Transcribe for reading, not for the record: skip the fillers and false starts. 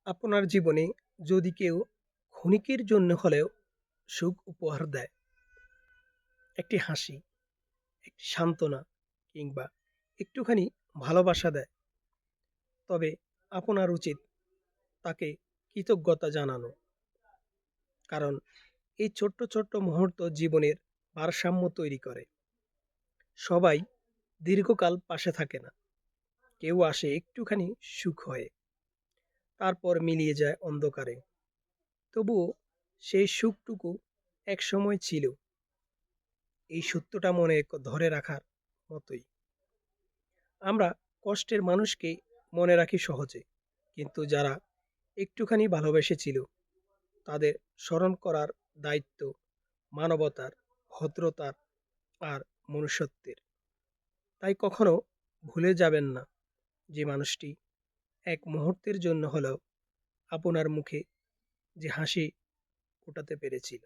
আপনার জীবনে যদি কেউ ক্ষণিকের জন্য হলেও সুখ উপহার দেয়, একটি হাসি, একটি সান্ত্বনা কিংবা একটুখানি ভালোবাসা দেয়, তবে আপনার উচিত তাকে কৃতজ্ঞতা জানানো। কারণ এই ছোট্ট ছোট্ট মুহূর্ত জীবনের ভারসাম্য তৈরি করে। সবাই দীর্ঘকাল পাশে থাকে না, কেউ আসে একটুখানি সুখ হয়ে, তারপর মিলিয়ে যায় অন্ধকারে। তবুও সেই সুখটুকু একসময় ছিল, এই সত্যটা মনে ধরে রাখার মতোই। আমরা কষ্টের মানুষকে মনে রাখি সহজে, কিন্তু যারা একটুখানি ভালোবেসেছিল তাদের স্মরণ করার দায়িত্ব মানবতার, ভদ্রতার আর মনুষ্যত্বের। তাই কখনো ভুলে যাবেন না যে মানুষটি এক মুহূর্তের জন্য হলেও আপনার মুখে যে হাসি ফোটাতে পেরেছিল।